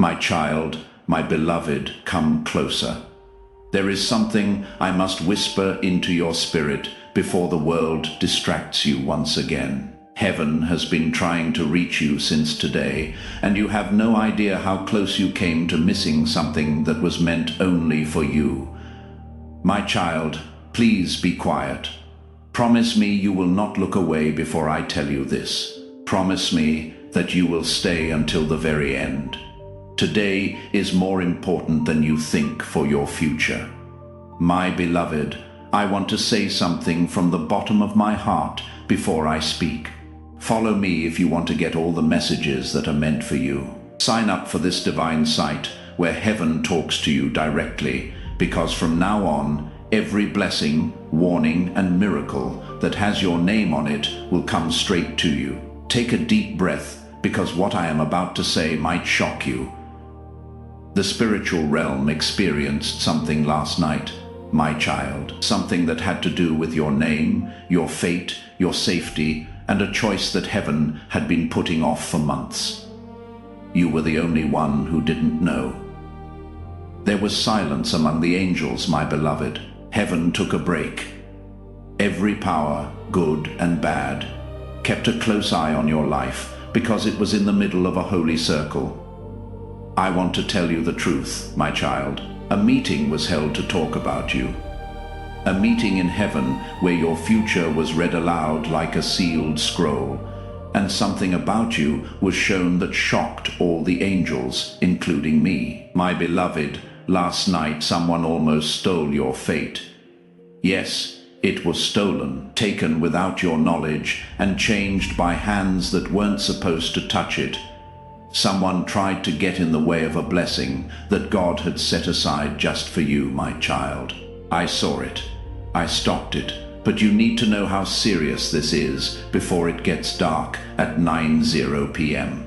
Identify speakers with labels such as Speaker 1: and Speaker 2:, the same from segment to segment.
Speaker 1: My child, my beloved, come closer. There is something I must whisper into your spirit before the world distracts you once again. Heaven has been trying to reach you since today, and you have no idea how close you came to missing something that was meant only for you. My child, please be quiet. Promise me you will not look away before I tell you this. Promise me that you will stay until the very end. Today is more important than you think for your future. My beloved, I want to say something from the bottom of my heart before I speak. Follow me if you want to get all the messages that are meant for you. Sign up for this divine site where heaven talks to you directly, because from now on, every blessing, warning, and miracle that has your name on it will come straight to you. Take a deep breath, because what I am about to say might shock you. The spiritual realm experienced something last night, my child, something that had to do with your name, your fate, your safety, and a choice that heaven had been putting off for months. You were the only one who didn't know. There was silence among the angels, my beloved. Heaven took a break. Every power, good and bad, kept a close eye on your life because it was in the middle of a holy circle. I want to tell you the truth, my child. A meeting was held to talk about you. A meeting in heaven where your future was read aloud like a sealed scroll, and something about you was shown that shocked all the angels, including me. My beloved, last night someone almost stole your fate. Yes, it was stolen, taken without your knowledge, and changed by hands that weren't supposed to touch it. Someone tried to get in the way of a blessing that God had set aside just for you, my child. I saw it. I stopped it. But you need to know how serious this is before it gets dark at 9:0 p.m.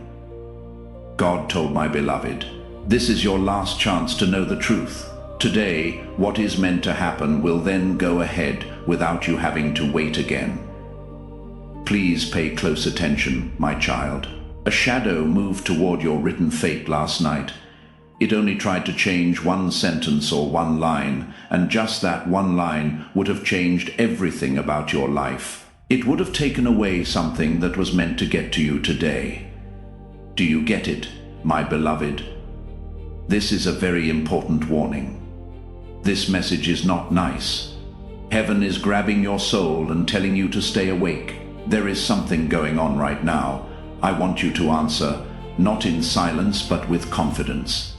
Speaker 1: God told my beloved, this is your last chance to know the truth. Today, what is meant to happen will then go ahead without you having to wait again. Please pay close attention, my child. A shadow moved toward your written fate last night. It only tried to change one sentence or one line, and just that one line would have changed everything about your life. It would have taken away something that was meant to get to you today. Do you get it, my beloved? This is a very important warning. This message is not nice. Heaven is grabbing your soul and telling you to stay awake. There is something going on right now. I want you to answer, not in silence, but with confidence.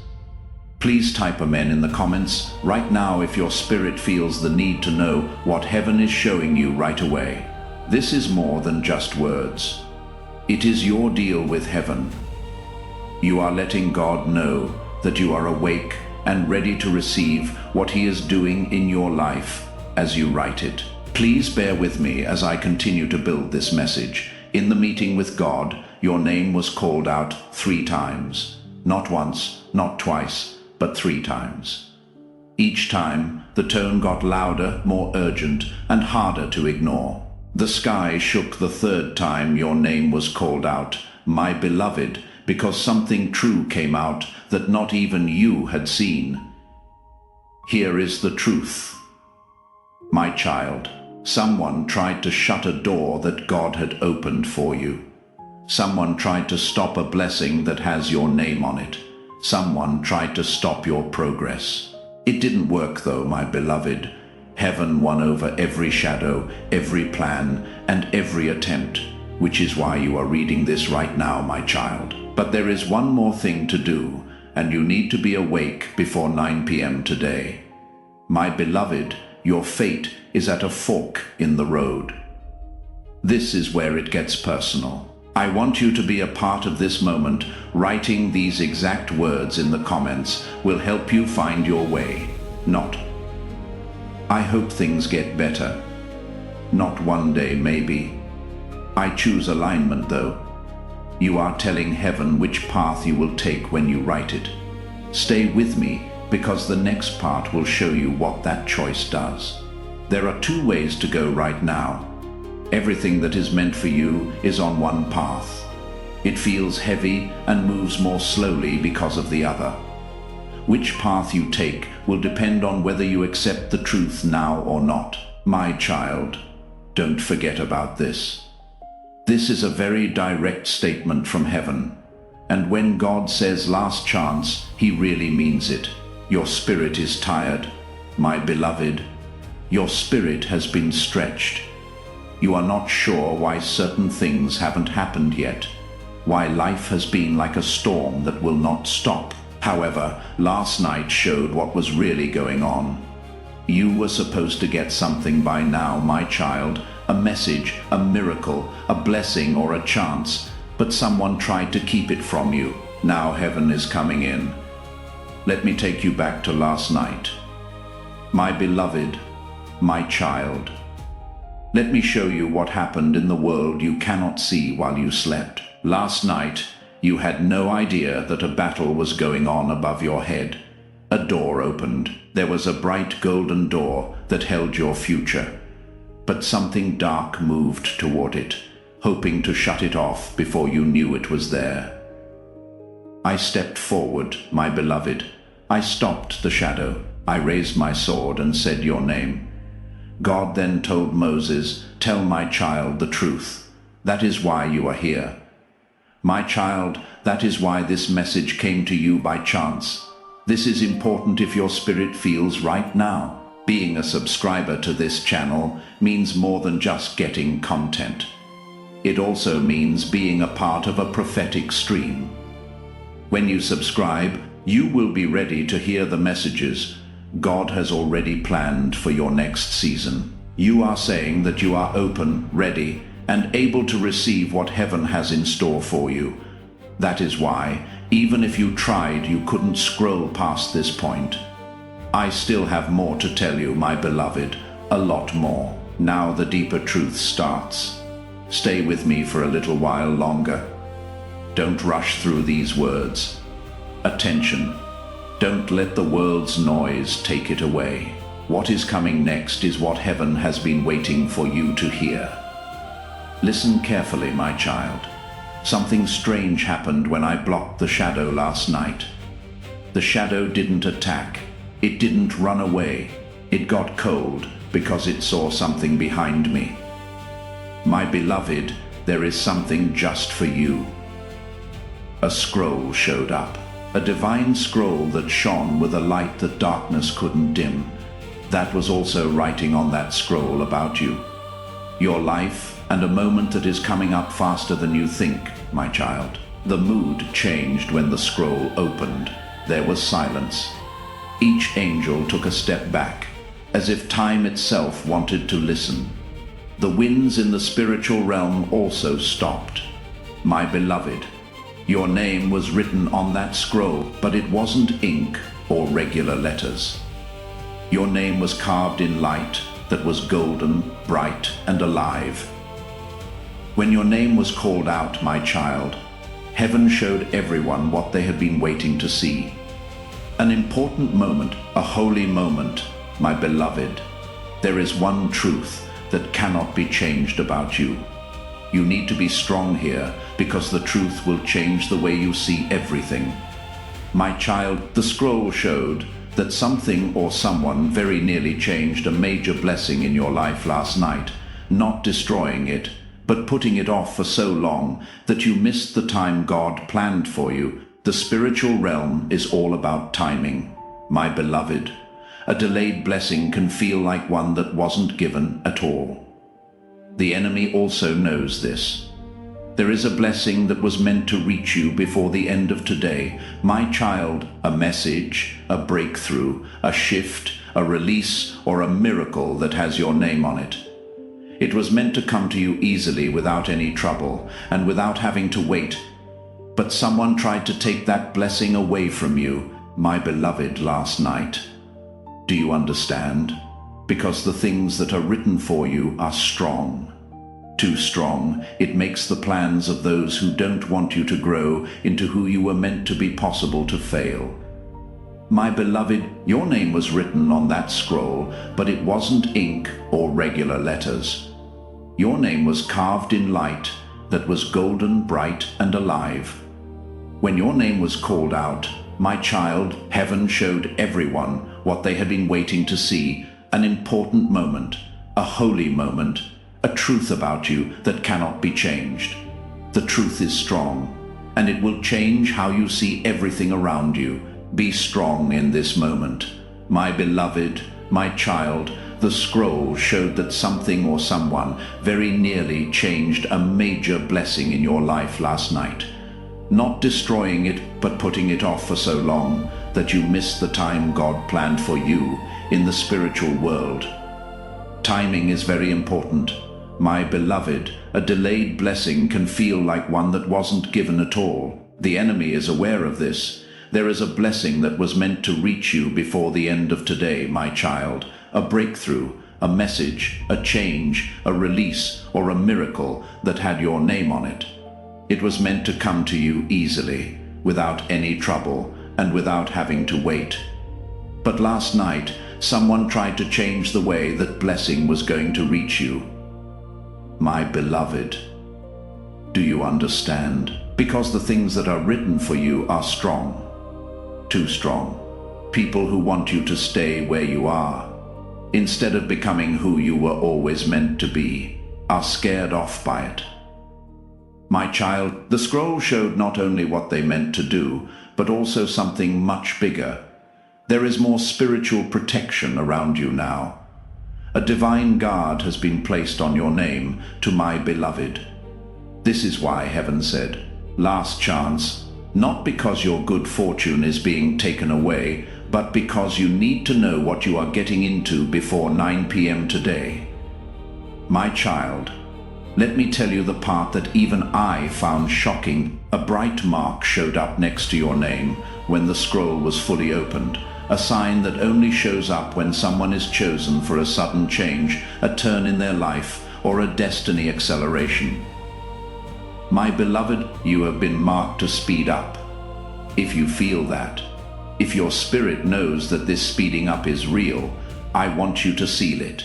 Speaker 1: Please type amen in the comments right now if your spirit feels the need to know what heaven is showing you right away. This is more than just words. It is your deal with heaven. You are letting God know that you are awake and ready to receive what He is doing in your life as you write it. Please bear with me as I continue to build this message. In the meeting with God, your name was called out 3 times. Not once, not twice, but 3 times. Each time, the tone got louder, more urgent, and harder to ignore. The sky shook the 3rd time your name was called out, my beloved, because something true came out that not even you had seen. Here is the truth. My child, someone tried to shut a door that God had opened for you. Someone tried to stop a blessing that has your name on it. Someone tried to stop your progress. It didn't work though, my beloved. Heaven won over every shadow, every plan, and every attempt, which is why you are reading this right now, my child. But there is one more thing to do, and you need to be awake before 9 p.m. today. My beloved, your fate is at a fork in the road. This is where it gets personal. I want you to be a part of this moment. Writing these exact words in the comments will help you find your way. Not, I hope things get better. Not one day, maybe. I choose alignment, though. You are telling heaven which path you will take when you write it. Stay with me, because the next part will show you what that choice does. There are 2 ways to go right now. Everything that is meant for you is on one path. It feels heavy and moves more slowly because of the other. Which path you take will depend on whether you accept the truth now or not. My child, don't forget about this. This is a very direct statement from heaven. And when God says last chance, he really means it. Your spirit is tired, my beloved. Your spirit has been stretched. You are not sure why certain things haven't happened yet, why life has been like a storm that will not stop. However, last night showed what was really going on. You were supposed to get something by now, my child, a message, a miracle, a blessing or a chance, but someone tried to keep it from you. Now heaven is coming in. Let me take you back to last night. My beloved, my child. Let me show you what happened in the world you cannot see while you slept. Last night, you had no idea that a battle was going on above your head. A door opened. There was a bright golden door that held your future. But something dark moved toward it, hoping to shut it off before you knew it was there. I stepped forward, my beloved. I stopped the shadow. I raised my sword and said your name. God then told Moses, "Tell my child the truth. That is why you are here. My child, that is why this message came to you by chance. This is important if your spirit feels right now. Being a subscriber to this channel means more than just getting content. It also means being a part of a prophetic stream. When you subscribe, you will be ready to hear the messages God has already planned for your next season. You are saying that you are open, ready, and able to receive what heaven has in store for you. That is why, even if you tried, you couldn't scroll past this point. I still have more to tell you, my beloved, a lot more. Now the deeper truth starts. Stay with me for a little while longer. Don't rush through these words. Attention. Don't let the world's noise take it away. What is coming next is what heaven has been waiting for you to hear. Listen carefully, my child. Something strange happened when I blocked the shadow last night. The shadow didn't attack. It didn't run away. It got cold because it saw something behind me. My beloved, there is something just for you. A scroll showed up. A divine scroll that shone with a light that darkness couldn't dim. That was also writing on that scroll about you. Your life and a moment that is coming up faster than you think, my child. The mood changed when the scroll opened. There was silence. Each angel took a step back, as if time itself wanted to listen. The winds in the spiritual realm also stopped. My beloved, your name was written on that scroll, but it wasn't ink or regular letters. Your name was carved in light that was golden, bright, and alive. When your name was called out, my child, heaven showed everyone what they had been waiting to see. An important moment, a holy moment, my beloved. There is one truth that cannot be changed about you. You need to be strong here because the truth will change the way you see everything. My child, the scroll showed that something or someone very nearly changed a major blessing in your life last night, not destroying it, but putting it off for so long that you missed the time God planned for you. The spiritual realm is all about timing. My beloved, a delayed blessing can feel like one that wasn't given at all. The enemy also knows this. There is a blessing that was meant to reach you before the end of today. My child, a message, a breakthrough, a shift, a release, or a miracle that has your name on it. It was meant to come to you easily without any trouble and without having to wait. But someone tried to take that blessing away from you, my beloved, last night. Do you understand? Because the things that are written for you are strong. Too strong, it makes the plans of those who don't want you to grow into who you were meant to be possible to fail. My beloved, your name was written on that scroll, but it wasn't ink or regular letters. Your name was carved in light that was golden, bright, and alive. When your name was called out, my child, heaven showed everyone what they had been waiting to see, an important moment, a holy moment, a truth about you that cannot be changed. The truth is strong, and it will change how you see everything around you. Be strong in this moment. My beloved, my child, the scroll showed that something or someone very nearly changed a major blessing in your life last night. Not destroying it, but putting it off for so long that you missed the time God planned for you in the spiritual world. Timing is very important. My beloved, a delayed blessing can feel like one that wasn't given at all. The enemy is aware of this. There is a blessing that was meant to reach you before the end of today, my child. A breakthrough, a message, a change, a release, or a miracle that had your name on it. It was meant to come to you easily, without any trouble, and without having to wait. But last night, someone tried to change the way that blessing was going to reach you. My beloved, do you understand? Because the things that are written for you are strong. Too strong. People who want you to stay where you are, instead of becoming who you were always meant to be, are scared off by it. My child, the scroll showed not only what they meant to do, but also something much bigger. There is more spiritual protection around you now. A divine guard has been placed on your name, to my beloved. This is why heaven said, last chance, not because your good fortune is being taken away, but because you need to know what you are getting into before 9 p.m. today. My child, let me tell you the part that even I found shocking. A bright mark showed up next to your name when the scroll was fully opened. A sign that only shows up when someone is chosen for a sudden change, a turn in their life, or a destiny acceleration. My beloved, you have been marked to speed up. If you feel that, if your spirit knows that this speeding up is real, I want you to seal it.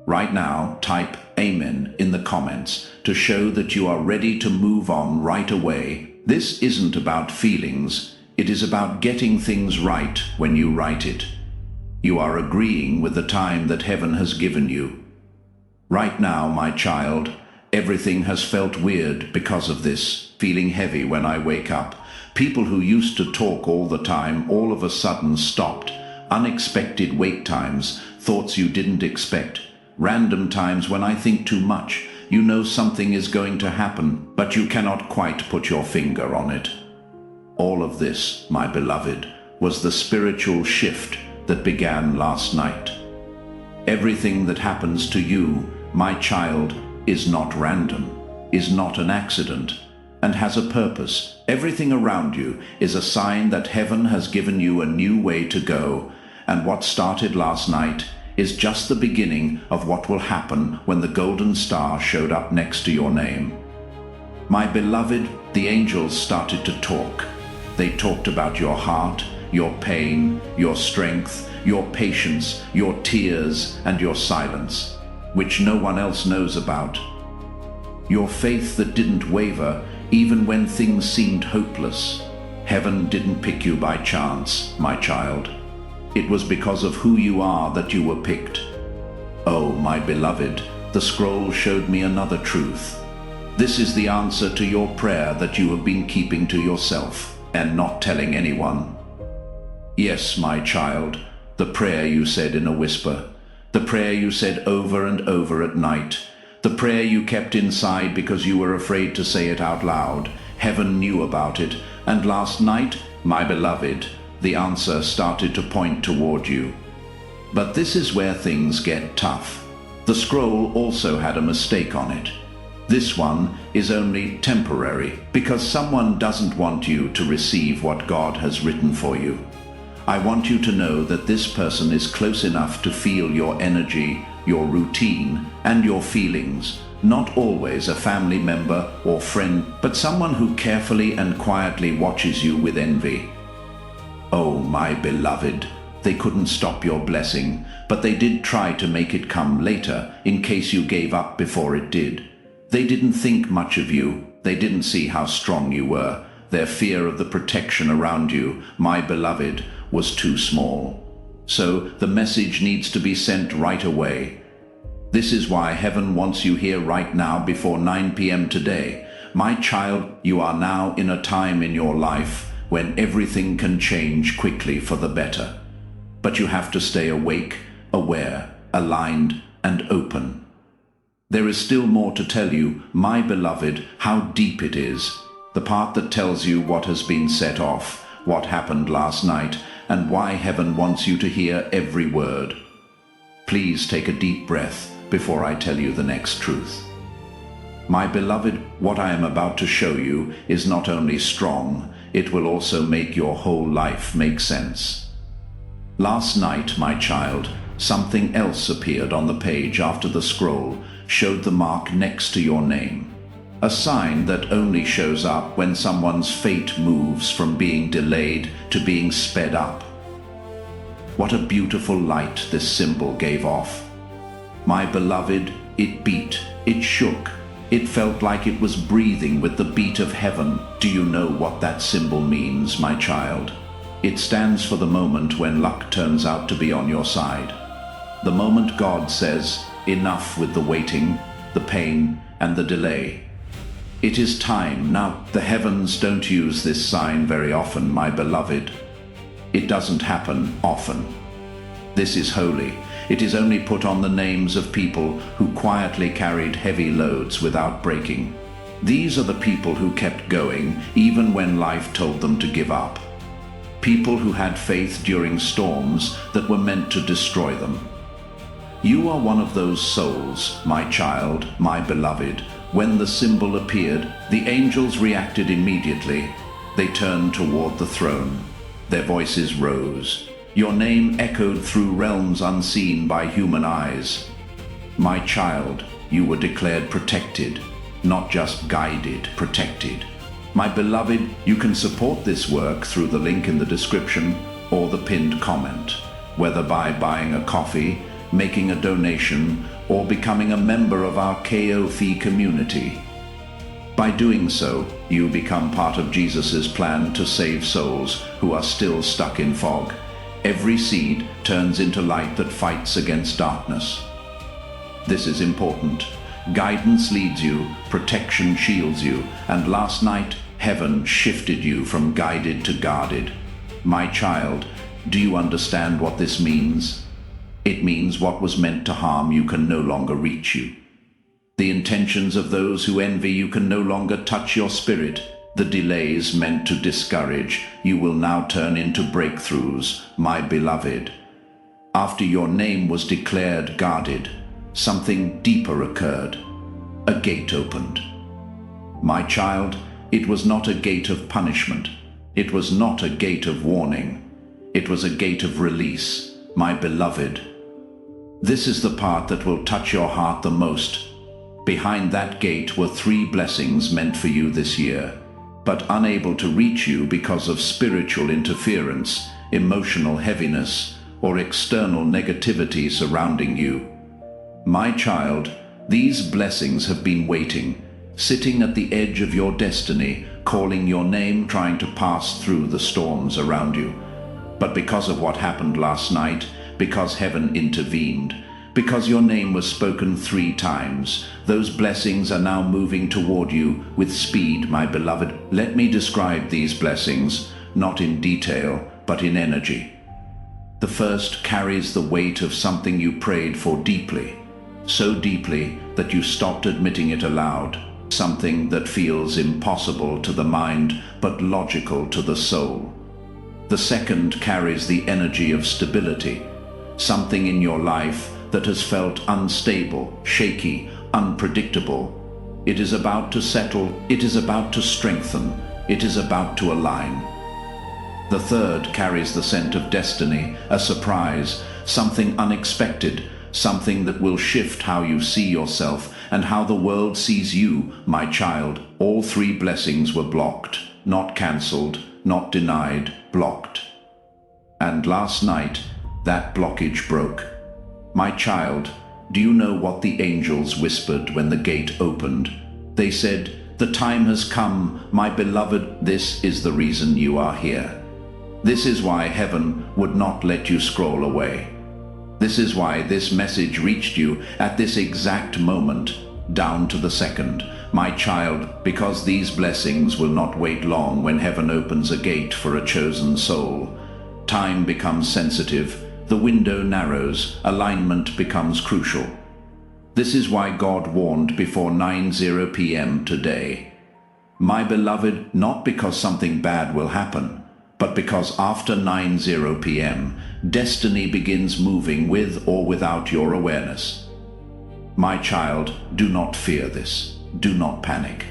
Speaker 1: Right now, type Amen in the comments to show that you are ready to move on right away. This isn't about feelings. It is about getting things right when you write it. You are agreeing with the time that heaven has given you. Right now, my child, everything has felt weird because of this, feeling heavy when I wake up. People who used to talk all the time all of a sudden stopped. Unexpected wait times, thoughts you didn't expect. Random times when I think too much. You know something is going to happen, but you cannot quite put your finger on it. All of this, my beloved, was the spiritual shift that began last night. Everything that happens to you, my child, is not random, is not an accident, and has a purpose. Everything around you is a sign that heaven has given you a new way to go, and what started last night is just the beginning of what will happen when the golden star showed up next to your name. My beloved, the angels started to talk. They talked about your heart, your pain, your strength, your patience, your tears, and your silence, which no one else knows about. Your faith that didn't waver even when things seemed hopeless. Heaven didn't pick you by chance, my child. It was because of who you are that you were picked. Oh, my beloved, the scroll showed me another truth. This is the answer to your prayer that you have been keeping to yourself and not telling anyone. Yes, my child, the prayer you said in a whisper, the prayer you said over and over at night, the prayer you kept inside because you were afraid to say it out loud. Heaven knew about it, and last night, my beloved, the answer started to point toward you. But this is where things get tough. The scroll also had a mistake on it. This one is only temporary because someone doesn't want you to receive what God has written for you. I want you to know that this person is close enough to feel your energy, your routine, and your feelings. Not always a family member or friend, but someone who carefully and quietly watches you with envy. Oh, my beloved, they couldn't stop your blessing, but they did try to make it come later in case you gave up before it did. They didn't think much of you. They didn't see how strong you were. Their fear of the protection around you, my beloved, was too small. So the message needs to be sent right away. This is why heaven wants you here right now before 9 p.m. today. My child, you are now in a time in your life when everything can change quickly for the better. But you have to stay awake, aware, aligned, and open. There is still more to tell you, my beloved, how deep it is. The part that tells you what has been set off, what happened last night, and why heaven wants you to hear every word. Please take a deep breath before I tell you the next truth. My beloved, what I am about to show you is not only strong, it will also make your whole life make sense. Last night, my child, something else appeared on the page after the scroll showed the mark next to your name. A sign that only shows up when someone's fate moves from being delayed to being sped up. What a beautiful light this symbol gave off. My beloved, it beat, it shook, it felt like it was breathing with the beat of heaven. Do you know what that symbol means, my child? It stands for the moment when luck turns out to be on your side. The moment God says, enough with the waiting, the pain, and the delay. It is time now. The heavens don't use this sign very often, my beloved. It doesn't happen often. This is holy. It is only put on the names of people who quietly carried heavy loads without breaking. These are the people who kept going even when life told them to give up. People who had faith during storms that were meant to destroy them. You are one of those souls, my child, my beloved. When the symbol appeared, the angels reacted immediately. They turned toward the throne. Their voices rose. Your name echoed through realms unseen by human eyes. My child, you were declared protected, not just guided, protected. My beloved, you can support this work through the link in the description or the pinned comment, whether by buying a coffee, making a donation, or becoming a member of our KOF community. By doing so, you become part of Jesus' plan to save souls who are still stuck in fog. Every seed turns into light that fights against darkness. This is important. Guidance leads you, protection shields you, and last night, heaven shifted you from guided to guarded. My child, do you understand what this means? It means what was meant to harm you can no longer reach you. The intentions of those who envy you can no longer touch your spirit. The delays meant to discourage you will now turn into breakthroughs, my beloved. After your name was declared guarded, something deeper occurred. A gate opened. My child, it was not a gate of punishment. It was not a gate of warning. It was a gate of release, my beloved. This is the part that will touch your heart the most. Behind that gate were 3 blessings meant for you this year, but unable to reach you because of spiritual interference, emotional heaviness, or external negativity surrounding you. My child, these blessings have been waiting, sitting at the edge of your destiny, calling your name, trying to pass through the storms around you. But because of what happened last night, because heaven intervened, because your name was spoken 3 times, those blessings are now moving toward you with speed, my beloved. Let me describe these blessings, not in detail, but in energy. The first carries the weight of something you prayed for deeply, so deeply that you stopped admitting it aloud, something that feels impossible to the mind, but logical to the soul. The second carries the energy of stability, something in your life that has felt unstable, shaky, unpredictable. It is about to settle, it is about to strengthen, it is about to align. The third carries the scent of destiny, a surprise, something unexpected, something that will shift how you see yourself and how the world sees you, my child. All 3 blessings were blocked, not cancelled, not denied, blocked. And last night, that blockage broke. My child, do you know what the angels whispered when the gate opened? They said, "The time has come, my beloved, this is the reason you are here. This is why heaven would not let you scroll away. This is why this message reached you at this exact moment, down to the second. My child, because these blessings will not wait long when heaven opens a gate for a chosen soul. Time becomes sensitive, the window narrows, alignment becomes crucial. This is why God warned before 9:0 p.m. today. My beloved, not because something bad will happen, but because after 9:0 p.m., destiny begins moving with or without your awareness. My child, do not fear this. Do not panic.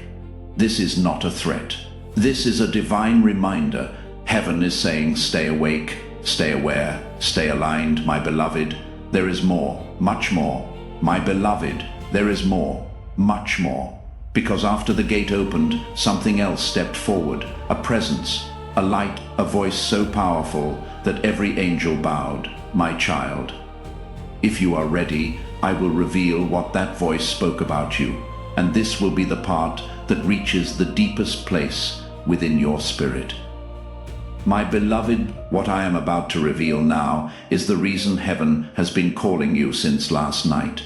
Speaker 1: This is not a threat. This is a divine reminder. Heaven is saying, stay awake, stay aware, stay aligned, my beloved. There is more, much more. My beloved, there is more, much more. Because after the gate opened, something else stepped forward, a presence, a light, a voice so powerful that every angel bowed. My child, if you are ready, I will reveal what that voice spoke about you, and this will be the part that reaches the deepest place within your spirit. My beloved, what I am about to reveal now is the reason heaven has been calling you since last night.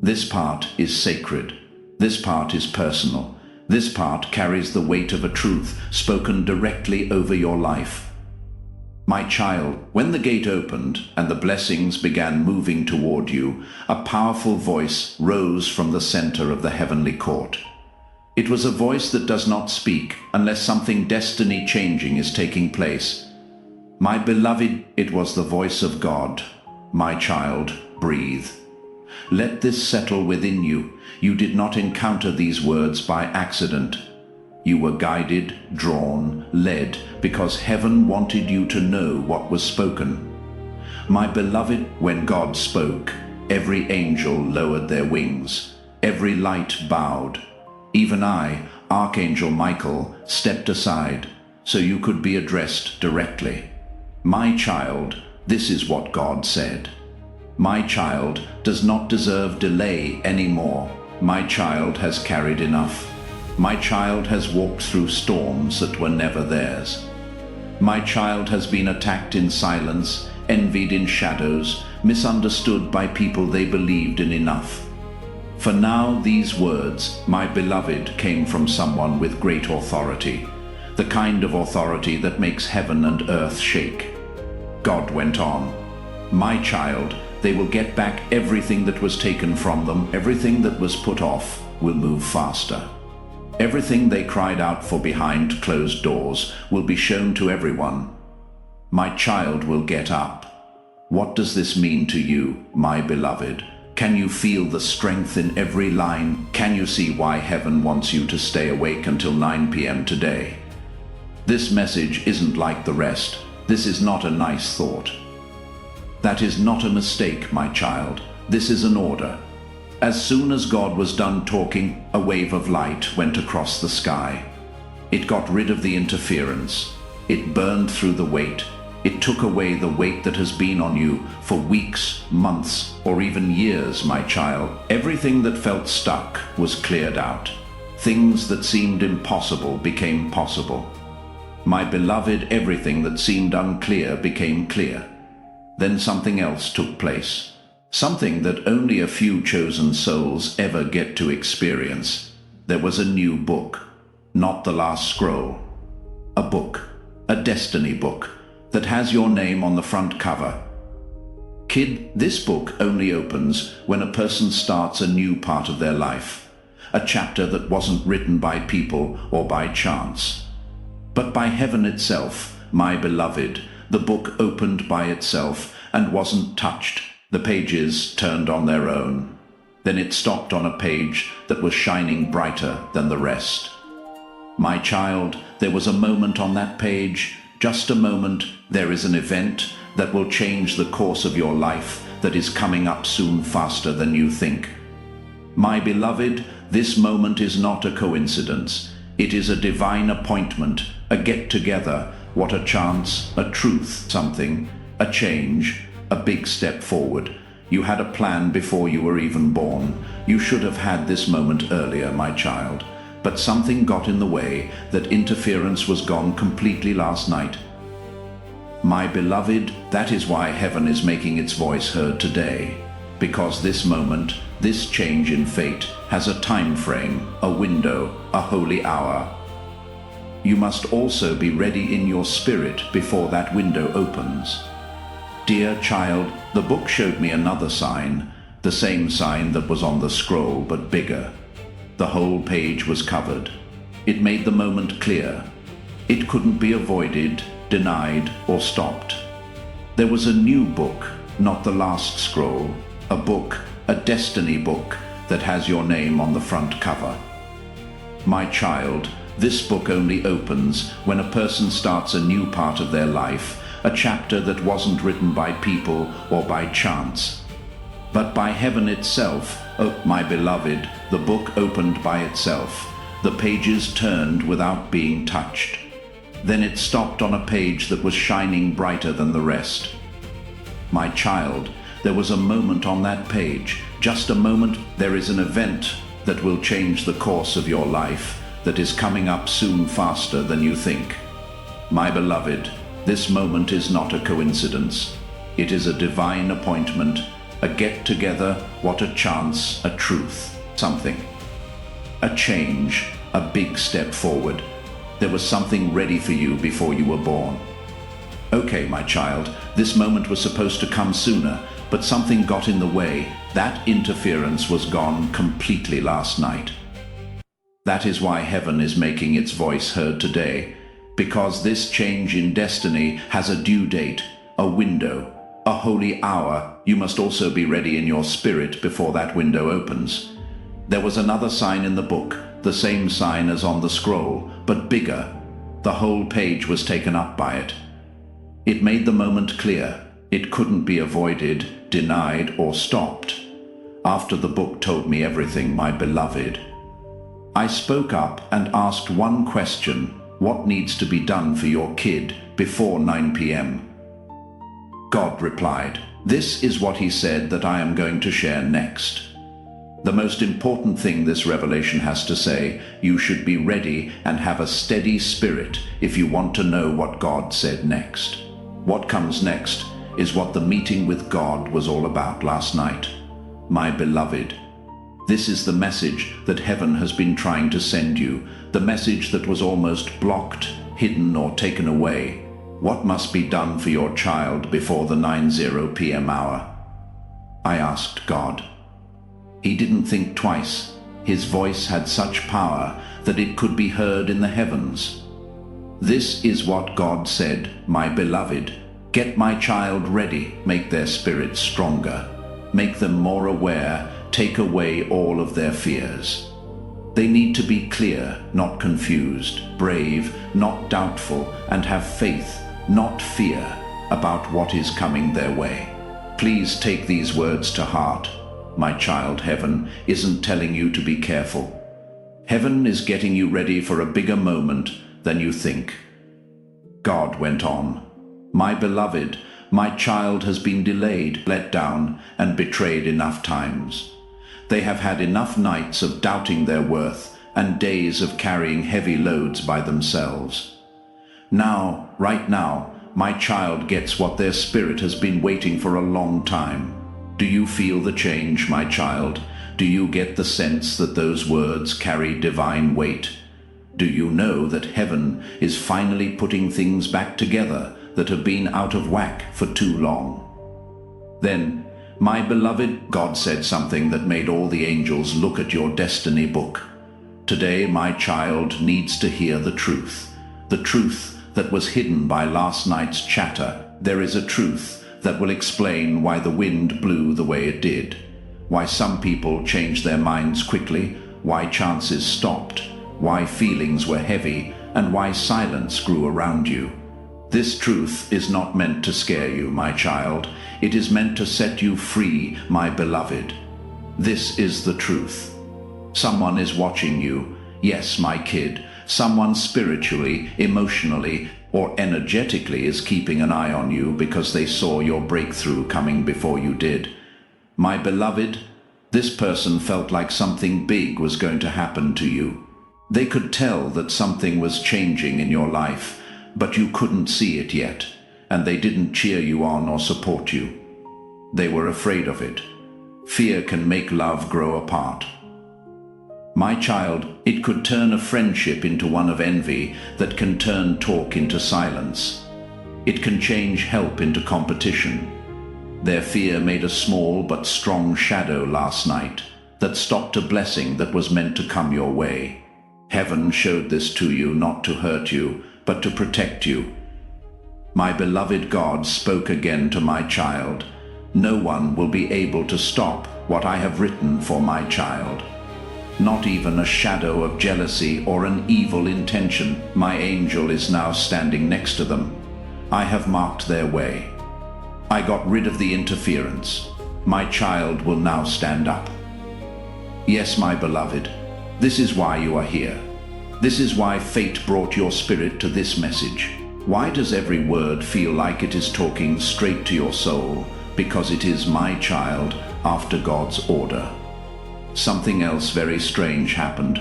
Speaker 1: This part is sacred. This part is personal. This part carries the weight of a truth spoken directly over your life. My child, when the gate opened and the blessings began moving toward you, a powerful voice rose from the center of the heavenly court. It was a voice that does not speak unless something destiny-changing is taking place. My beloved, it was the voice of God. My child, breathe. Let this settle within you. You did not encounter these words by accident. You were guided, drawn, led, because heaven wanted you to know what was spoken. My beloved, when God spoke, every angel lowered their wings. Every light bowed. Even I, Archangel Michael, stepped aside so you could be addressed directly. My child, this is what God said. My child does not deserve delay anymore. My child has carried enough. My child has walked through storms that were never theirs. My child has been attacked in silence, envied in shadows, misunderstood by people they believed in enough. For now these words, my beloved, came from someone with great authority, the kind of authority that makes heaven and earth shake. God went on, my child, they will get back everything that was taken from them. Everything that was put off will move faster. Everything they cried out for behind closed doors will be shown to everyone. My child will get up. What does this mean to you, my beloved? Can you feel the strength in every line? Can you see why heaven wants you to stay awake until 9 p.m. today? This message isn't like the rest. This is not a nice thought. That is not a mistake, my child. This is an order. As soon as God was done talking, a wave of light went across the sky. It got rid of the interference. It burned through the weight. It took away the weight that has been on you for weeks, months, or even years, my child. Everything that felt stuck was cleared out. Things that seemed impossible became possible. My beloved, everything that seemed unclear became clear. Then something else took place. Something that only a few chosen souls ever get to experience. There was a new book, not the last scroll. A book, a destiny book, that has your name on the front cover. Kid, this book only opens when a person starts a new part of their life, a chapter that wasn't written by people or by chance, but by heaven itself. My beloved, the book opened by itself and wasn't touched. The pages turned on their own. Then it stopped on a page that was shining brighter than the rest. My child, there was a moment on that page, just a moment. There is an event that will change the course of your life that is coming up soon, faster than you think. My beloved, this moment is not a coincidence. It is a divine appointment, a get-together. What a chance, a truth, something, a change, a big step forward. You had a plan before you were even born. You should have had this moment earlier, my child. But something got in the way. That interference was gone completely last night. My beloved, that is why heaven is making its voice heard today. Because this moment, this change in fate, has a time frame, a window, a holy hour. You must also be ready in your spirit before that window opens. Dear child, the book showed me another sign, the same sign that was on the scroll, but bigger. The whole page was covered. It made the moment clear. It couldn't be avoided, denied, or stopped. There was a new book, not the last scroll, a book, a destiny book, that has your name on the front cover. My child, this book only opens when a person starts a new part of their life, a chapter that wasn't written by people or by chance, but by heaven itself. Oh, my beloved, the book opened by itself. The pages turned without being touched. Then it stopped on a page that was shining brighter than the rest. My child, there was a moment on that page, just a moment. There is an event that will change the course of your life, that is coming up soon, faster than you think. My beloved, this moment is not a coincidence. It is a divine appointment, a get-together. What a chance, a truth, something. A change, a big step forward. There was something ready for you before you were born. Okay, my child, this moment was supposed to come sooner, but something got in the way. That interference was gone completely last night. That is why heaven is making its voice heard today, because this change in destiny has a due date, a window, a holy hour. You must also be ready in your spirit before that window opens. There was another sign in the book, the same sign as on the scroll, but bigger. The whole page was taken up by it. It made the moment clear. It couldn't be avoided, denied, or stopped. After the book told me everything, my beloved, I spoke up and asked one question: what needs to be done for your kid before 9 p.m.? God replied, this is what he said that I am going to share next. The most important thing this revelation has to say: you should be ready and have a steady spirit if you want to know what God said next. What comes next is what the meeting with God was all about last night. My beloved, this is the message that heaven has been trying to send you, the message that was almost blocked, hidden, or taken away. What must be done for your child before the 9:00 p.m. hour? I asked God. He didn't think twice. His voice had such power that it could be heard in the heavens. This is what God said: my beloved, get my child ready, make their spirits stronger, make them more aware, take away all of their fears. They need to be clear, not confused, brave, not doubtful, and have faith, not fear, about what is coming their way. Please take these words to heart. My child, heaven isn't telling you to be careful. Heaven is getting you ready for a bigger moment than you think. God went on, my beloved, my child has been delayed, let down, and betrayed enough times. They have had enough nights of doubting their worth and days of carrying heavy loads by themselves. Now, right now, my child gets what their spirit has been waiting for a long time. Do you feel the change, my child? Do you get the sense that those words carry divine weight? Do you know that heaven is finally putting things back together that have been out of whack for too long? Then, my beloved, God said something that made all the angels look at your destiny book. Today, my child needs to hear the truth that was hidden by last night's chatter. There is a truth that will explain why the wind blew the way it did, why some people changed their minds quickly, why chances stopped, why feelings were heavy, and why silence grew around you. This truth is not meant to scare you, my child. It is meant to set you free, my beloved. This is the truth. Someone is watching you. Yes, my kid. Someone spiritually, emotionally, or energetically is keeping an eye on you because they saw your breakthrough coming before you did. My beloved, this person felt like something big was going to happen to you. They could tell that something was changing in your life, but you couldn't see it yet, and they didn't cheer you on or support you. They were afraid of it. Fear can make love grow apart. My child, it could turn a friendship into one of envy that can turn talk into silence. It can change help into competition. Their fear made a small but strong shadow last night that stopped a blessing that was meant to come your way. Heaven showed this to you not to hurt you, but to protect you. My beloved God spoke again to my child. No one will be able to stop what I have written for my child. Not even a shadow of jealousy or an evil intention. My angel is now standing next to them. I have marked their way. I got rid of the interference. My child will now stand up. Yes, my beloved, this is why you are here. This is why fate brought your spirit to this message. Why does every word feel like it is talking straight to your soul? Because it is my child after God's order. Something else very strange happened.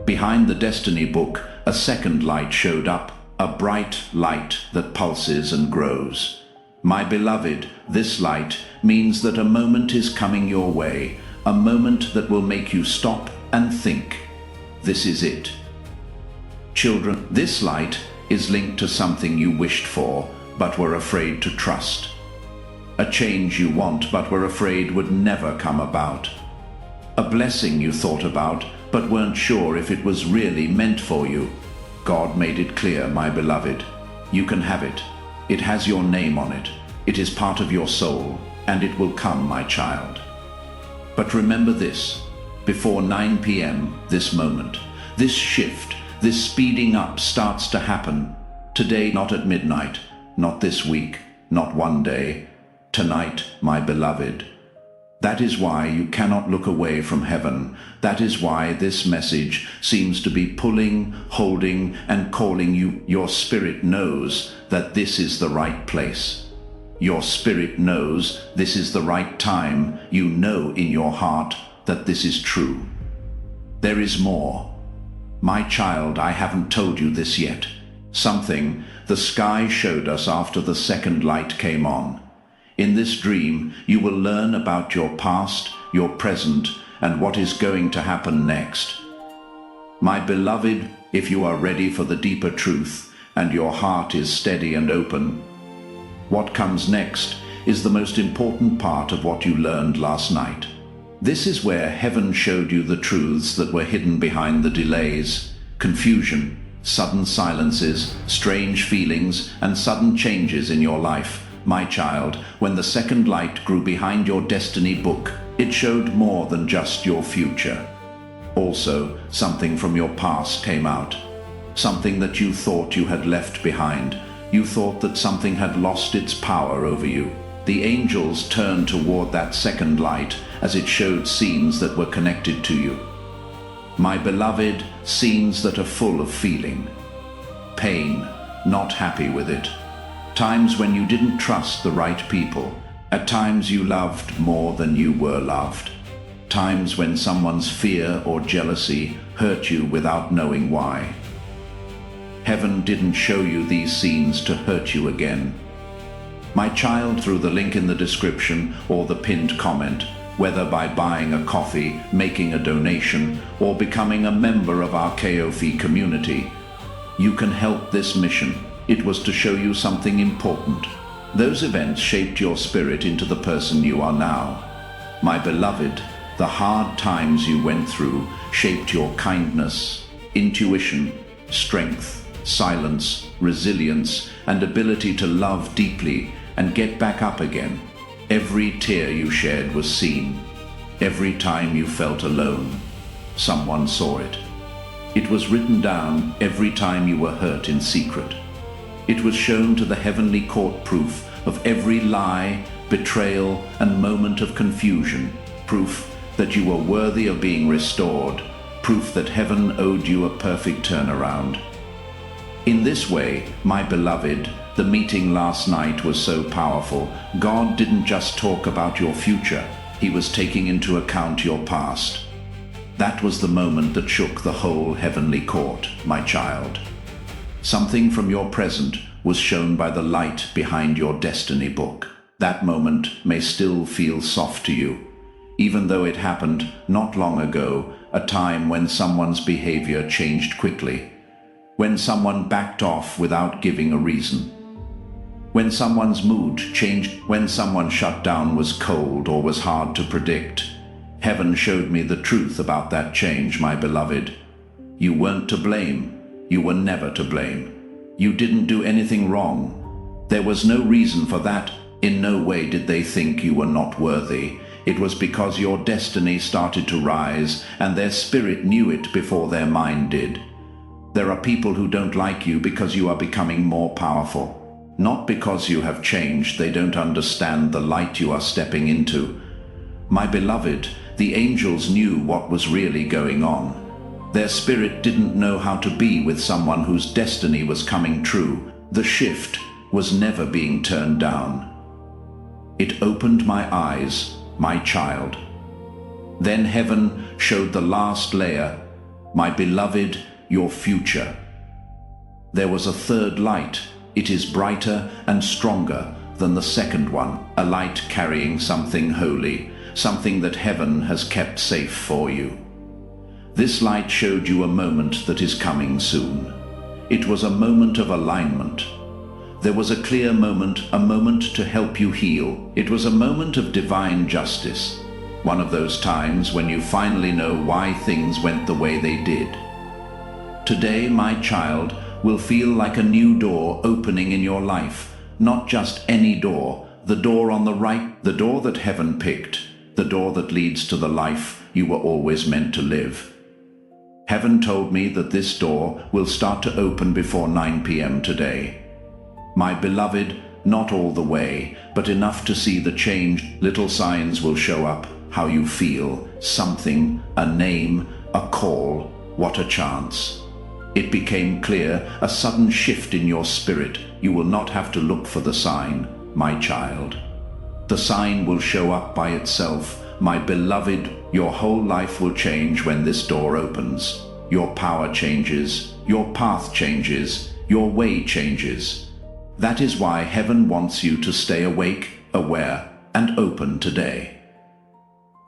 Speaker 1: Behind the destiny book, a second light showed up, a bright light that pulses and grows. My beloved, this light means that a moment is coming your way, a moment that will make you stop and think. This is it. Children, this light is linked to something you wished for, but were afraid to trust. A change you want, but were afraid would never come about. A blessing you thought about, but weren't sure if it was really meant for you. God made it clear, my beloved. You can have it. It has your name on it. It is part of your soul, and it will come, my child. But remember this, before 9 p.m., this moment, this shift, this speeding up starts to happen. Today, not at midnight, not this week, not one day. Tonight, my beloved. That is why you cannot look away from heaven. That is why this message seems to be pulling, holding, and calling you. Your spirit knows that this is the right place. Your spirit knows this is the right time. You know in your heart that this is true. There is more. My child, I haven't told you this yet. Something the sky showed us after the second light came on. In this dream, you will learn about your past, your present, and what is going to happen next. My beloved, if you are ready for the deeper truth, and your heart is steady and open, what comes next is the most important part of what you learned last night. This is where heaven showed you the truths that were hidden behind the delays, confusion, sudden silences, strange feelings, and sudden changes in your life. My child, when the second light grew behind your destiny book, it showed more than just your future. Also, something from your past came out. Something that you thought you had left behind. You thought that something had lost its power over you. The angels turned toward that second light as it showed scenes that were connected to you. My beloved, scenes that are full of feeling. Pain, not happy with it. Times when you didn't trust the right people. At times you loved more than you were loved. Times when someone's fear or jealousy hurt you without knowing why. Heaven didn't show you these scenes to hurt you again. My child, through the link in the description or the pinned comment, whether by buying a coffee, making a donation, or becoming a member of our KOFI community, you can help this mission. It was to show you something important. Those events shaped your spirit into the person you are now. My beloved, the hard times you went through shaped your kindness, intuition, strength, silence, resilience, and ability to love deeply and get back up again. Every tear you shed was seen. Every time you felt alone, someone saw it. It was written down every time you were hurt in secret. It was shown to the heavenly court, proof of every lie, betrayal, and moment of confusion, proof that you were worthy of being restored, proof that heaven owed you a perfect turnaround. In this way, my beloved, the meeting last night was so powerful. God didn't just talk about your future. He was taking into account your past. That was the moment that shook the whole heavenly court, my child. Something from your present was shown by the light behind your destiny book. That moment may still feel soft to you, even though it happened not long ago, a time when someone's behavior changed quickly, when someone backed off without giving a reason, when someone's mood changed, when someone shut down, was cold, or was hard to predict. Heaven showed me the truth about that change, my beloved. You weren't to blame. You were never to blame. You didn't do anything wrong. There was no reason for that. In no way did they think you were not worthy. It was because your destiny started to rise, and their spirit knew it before their mind did. There are people who don't like you because you are becoming more powerful. Not because you have changed. They don't understand the light you are stepping into. My beloved, the angels knew what was really going on. Their spirit didn't know how to be with someone whose destiny was coming true. The shift was never being turned down. It opened my eyes, my child. Then heaven showed the last layer, my beloved, your future. There was a third light. It is brighter and stronger than the second one, a light carrying something holy, something that heaven has kept safe for you. This light showed you a moment that is coming soon. It was a moment of alignment. There was a clear moment, a moment to help you heal. It was a moment of divine justice. One of those times when you finally know why things went the way they did. Today, my child, will feel like a new door opening in your life. Not just any door, the door on the right, the door that heaven picked, the door that leads to the life you were always meant to live. Heaven told me that this door will start to open before 9 p.m. today. My beloved, not all the way, but enough to see the change. Little signs will show up, how you feel, something, a name, a call. What a chance. It became clear, a sudden shift in your spirit. You will not have to look for the sign, my child. The sign will show up by itself. My beloved, your whole life will change when this door opens. Your power changes, your path changes, your way changes. That is why heaven wants you to stay awake, aware, and open today.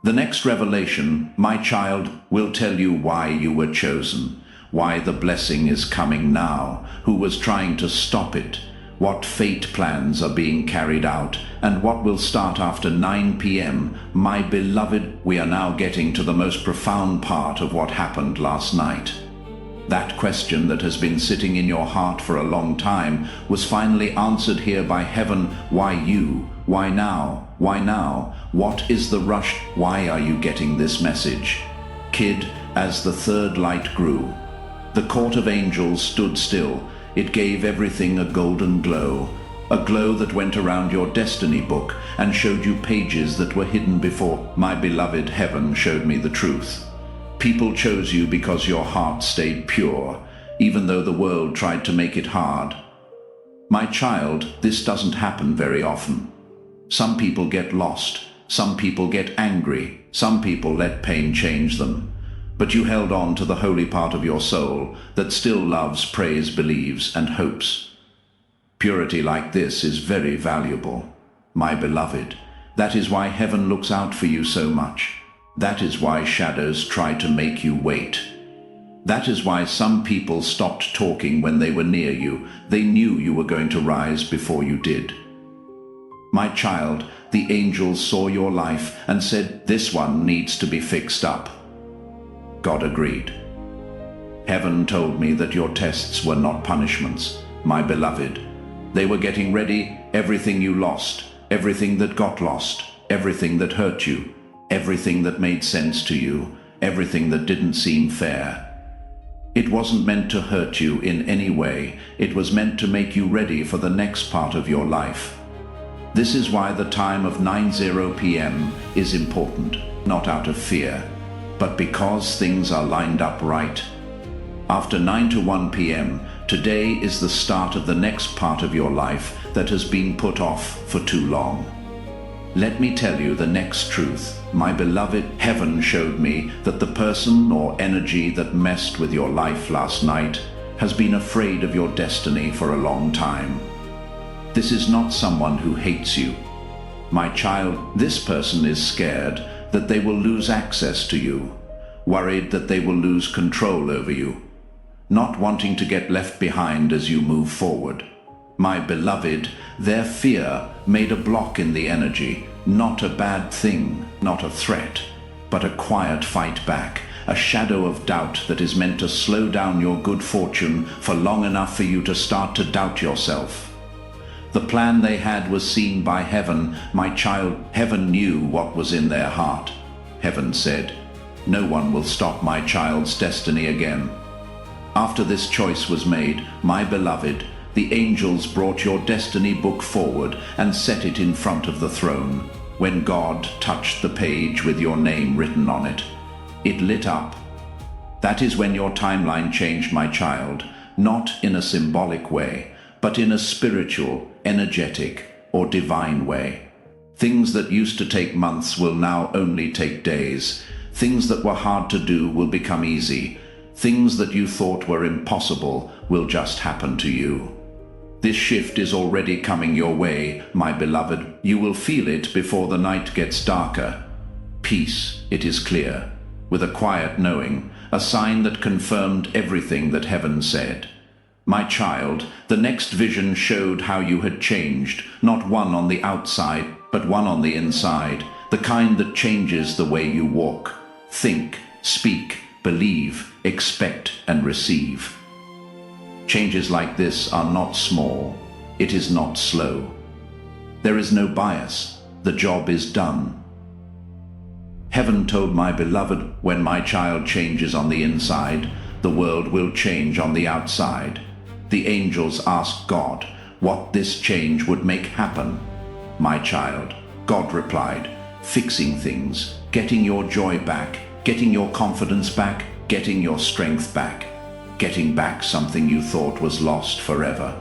Speaker 1: The next revelation, my child, will tell you why you were chosen, why the blessing is coming now, who was trying to stop it, what fate plans are being carried out, and what will start after 9 p.m. My beloved, we are now getting to the most profound part of what happened last night. That question that has been sitting in your heart for a long time was finally answered here by heaven. Why you? Why now? Why now? What is the rush? Why are you getting this message? Kid, as the third light grew, the court of angels stood still. It gave everything a golden glow, a glow that went around your destiny book and showed you pages that were hidden before. My beloved, heaven showed me the truth. People chose you because your heart stayed pure, even though the world tried to make it hard. My child, this doesn't happen very often. Some people get lost, some people get angry, some people let pain change them. But you held on to the holy part of your soul that still loves, prays, believes, and hopes. Purity like this is very valuable, my beloved. That is why heaven looks out for you so much. That is why shadows try to make you wait. That is why some people stopped talking when they were near you. They knew you were going to rise before you did. My child, the angels saw your life and said, this one needs to be fixed up. God agreed. Heaven told me that your tests were not punishments, my beloved. They were getting ready, everything you lost, everything that got lost, everything that hurt you, everything that made sense to you, everything that didn't seem fair. It wasn't meant to hurt you in any way. It was meant to make you ready for the next part of your life. This is why the time of 9:00 p.m. is important, not out of fear, but because things are lined up right. After 9 to 1 p.m., today is the start of the next part of your life that has been put off for too long. Let me tell you the next truth. My beloved, heaven showed me that the person or energy that messed with your life last night has been afraid of your destiny for a long time. This is not someone who hates you. My child, this person is scared that they will lose access to you, worried that they will lose control over you, not wanting to get left behind as you move forward. My beloved, their fear made a block in the energy, not a bad thing, not a threat, but a quiet fight back, a shadow of doubt that is meant to slow down your good fortune for long enough for you to start to doubt yourself. The plan they had was seen by heaven, my child. Heaven knew what was in their heart. Heaven said, "No one will stop my child's destiny again." After this choice was made, my beloved, the angels brought your destiny book forward and set it in front of the throne. When God touched the page with your name written on it, it lit up. That is when your timeline changed, my child, not in a symbolic way, but in a spiritual, energetic, or divine way. Things that used to take months will now only take days. Things that were hard to do will become easy. Things that you thought were impossible will just happen to you. This shift is already coming your way, my beloved. You will feel it before the night gets darker. Peace, it is clear, with a quiet knowing, a sign that confirmed everything that heaven said. My child, the next vision showed how you had changed, not one on the outside, but one on the inside, the kind that changes the way you walk, think, speak, believe, expect, and receive. Changes like this are not small. It is not slow. There is no bias. The job is done. Heaven told my beloved, when my child changes on the inside, the world will change on the outside. The angels asked God what this change would make happen. My child, God replied, fixing things, getting your joy back, getting your confidence back, getting your strength back, getting back something you thought was lost forever.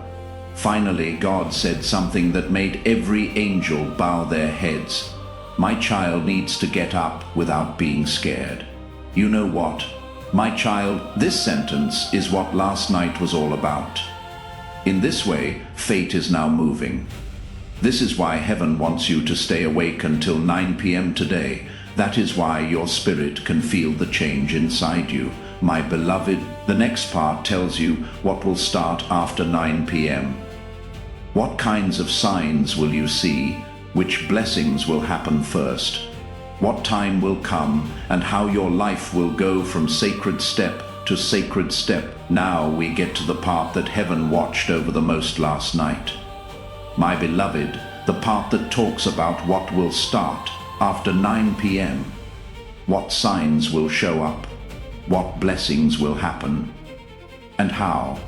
Speaker 1: Finally, God said something that made every angel bow their heads. My child needs to get up without being scared. You know what? My child, this sentence is what last night was all about. In this way, fate is now moving. This is why heaven wants you to stay awake until 9 p.m. today. That is why your spirit can feel the change inside you. My beloved, the next part tells you what will start after 9 p.m. What kinds of signs will you see? Which blessings will happen first? What time will come and how your life will go from sacred step to sacred step. Now we get to the part that heaven watched over the most last night. My beloved, the part that talks about what will start after 9 p.m. What signs will show up? What blessings will happen? And how?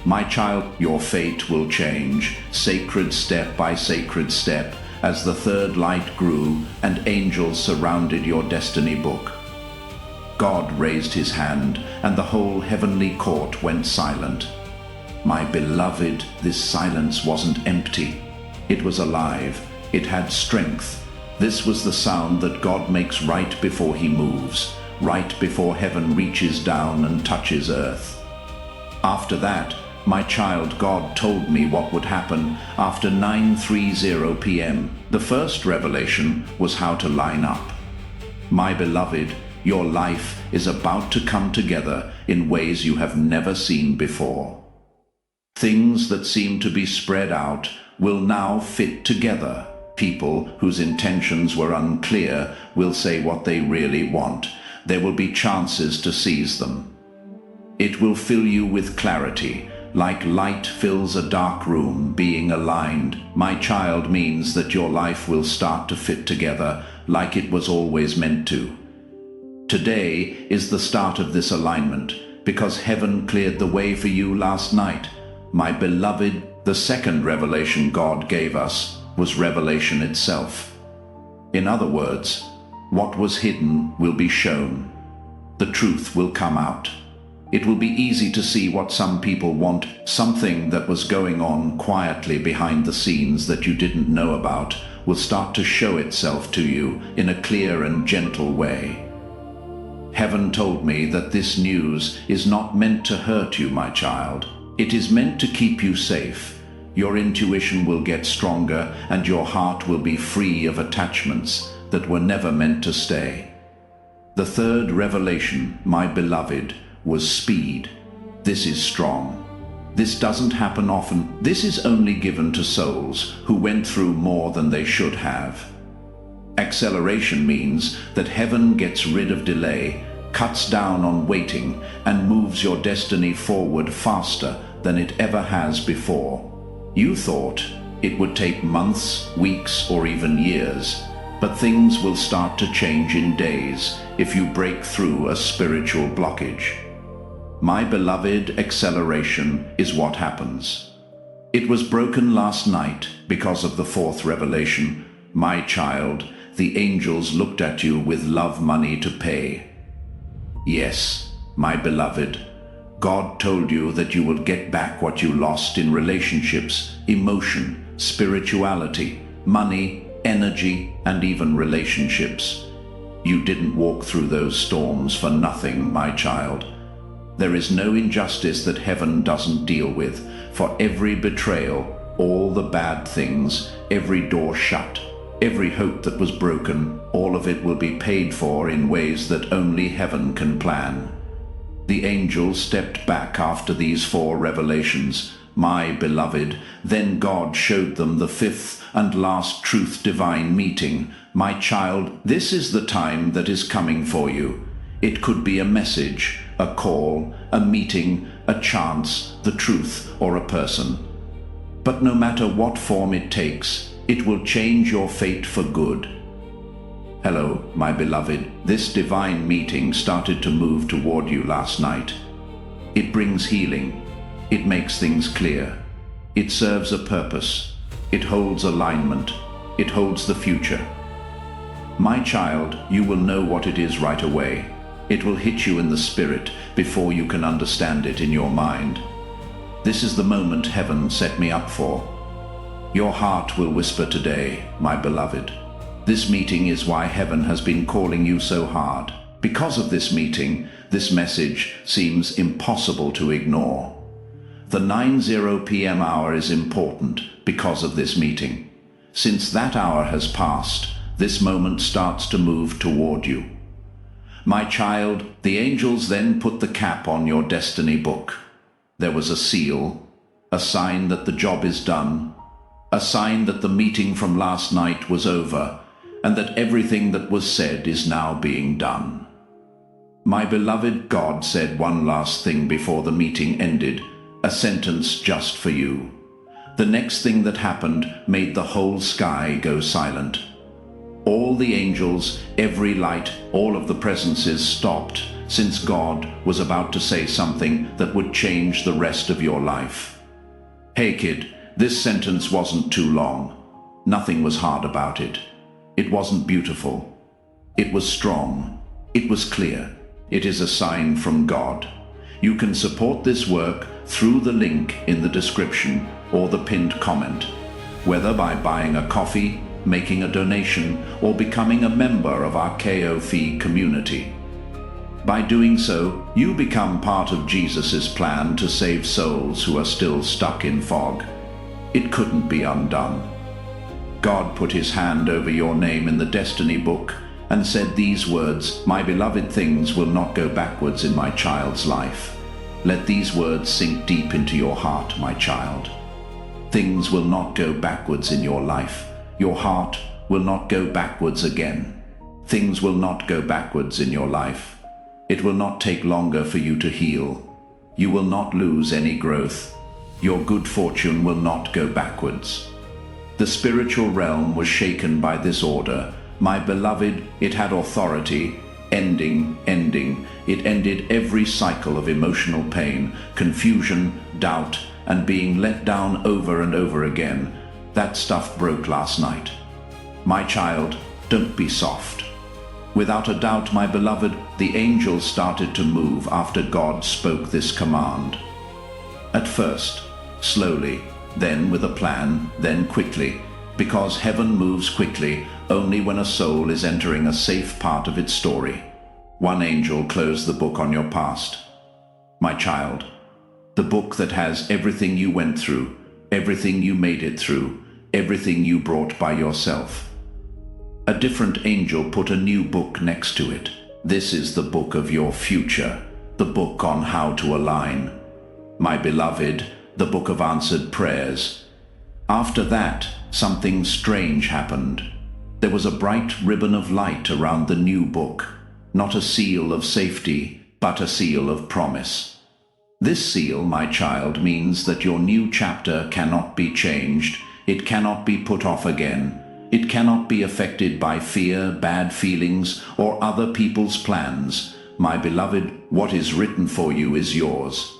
Speaker 1: My child, your fate will change, sacred step by sacred step, as the third light grew and angels surrounded your destiny book. God raised his hand and the whole heavenly court went silent. My beloved, this silence wasn't empty. It was alive. It had strength. This was the sound that God makes right before he moves, right before heaven reaches down and touches earth. After that, my child, God told me what would happen after 9:30 p.m. The first revelation was how to line up. My beloved, your life is about to come together in ways you have never seen before. Things that seem to be spread out will now fit together. People whose intentions were unclear will say what they really want. There will be chances to seize them. It will fill you with clarity, like light fills a dark room. Being aligned, my child, means that your life will start to fit together like it was always meant to. Today is the start of this alignment, because heaven cleared the way for you last night. My beloved, the second revelation God gave us was revelation itself. In other words, what was hidden will be shown. The truth will come out. It will be easy to see what some people want, something that was going on quietly behind the scenes that you didn't know about will start to show itself to you in a clear and gentle way. Heaven told me that this news is not meant to hurt you, my child. It is meant to keep you safe. Your intuition will get stronger and your heart will be free of attachments that were never meant to stay. The third revelation, my beloved, was speed. This is strong. This doesn't happen often. This is only given to souls who went through more than they should have. Acceleration means that heaven gets rid of delay, cuts down on waiting, and moves your destiny forward faster than it ever has before. You thought it would take months, weeks, or even years, but things will start to change in days if you break through a spiritual blockage. My beloved, acceleration is what happens. It was broken last night because of the fourth revelation. My child, the angels looked at you with love money to pay. Yes, my beloved, God told you that you will get back what you lost in relationships, emotion, spirituality, money, energy, and even relationships. You didn't walk through those storms for nothing, my child. There is no injustice that heaven doesn't deal with. For every betrayal, all the bad things, every door shut, every hope that was broken, all of it will be paid for in ways that only heaven can plan. The angels stepped back after these four revelations, my beloved. Then God showed them the fifth and last truth divine meeting. My child, this is the time that is coming for you. It could be a message, a call, a meeting, a chance, the truth, or a person. But no matter what form it takes, it will change your fate for good. Hello, my beloved. This divine meeting started to move toward you last night. It brings healing. It makes things clear. It serves a purpose. It holds alignment. It holds the future. My child, you will know what it is right away. It will hit you in the spirit before you can understand it in your mind. This is the moment heaven set me up for. Your heart will whisper today, my beloved. This meeting is why heaven has been calling you so hard. Because of this meeting, this message seems impossible to ignore. The 9:00 p.m. hour is important because of this meeting. Since that hour has passed, this moment starts to move toward you. My child, the angels then put the cap on your destiny book. There was a seal, a sign that the job is done, a sign that the meeting from last night was over, and that everything that was said is now being done. My beloved, God said one last thing before the meeting ended, a sentence just for you. The next thing that happened made the whole sky go silent. All the angels, every light, all of the presences stopped, since God was about to say something that would change the rest of your life. Hey kid, this sentence wasn't too long. Nothing was hard about it. It wasn't beautiful. It was strong. It was clear. It is a sign from God. You can support this work through the link in the description or the pinned comment, whether by buying a coffee, making a donation, or becoming a member of our KOF community. By doing so, you become part of Jesus' plan to save souls who are still stuck in fog. It couldn't be undone. God put his hand over your name in the destiny book and said these words, my beloved, things will not go backwards in my child's life. Let these words sink deep into your heart, my child. Things will not go backwards in your life. Your heart will not go backwards again. Things will not go backwards in your life. It will not take longer for you to heal. You will not lose any growth. Your good fortune will not go backwards. The spiritual realm was shaken by this order. My beloved, it had authority. Ending. It ended every cycle of emotional pain, confusion, doubt, and being let down over and over again. That stuff broke last night. My child, don't be soft. Without a doubt, my beloved, the angel started to move after God spoke this command. At first, slowly, then with a plan, then quickly, because heaven moves quickly only when a soul is entering a safe part of its story. One angel closed the book on your past. My child, the book that has everything you went through, everything you made it through, everything you brought by yourself. A different angel put a new book next to it. This is the book of your future, the book on how to align. My beloved, the book of answered prayers. After that, something strange happened. There was a bright ribbon of light around the new book, not a seal of safety, but a seal of promise. This seal, my child, means that your new chapter cannot be changed. It cannot be put off again. It cannot be affected by fear, bad feelings, or other people's plans. My beloved, what is written for you is yours.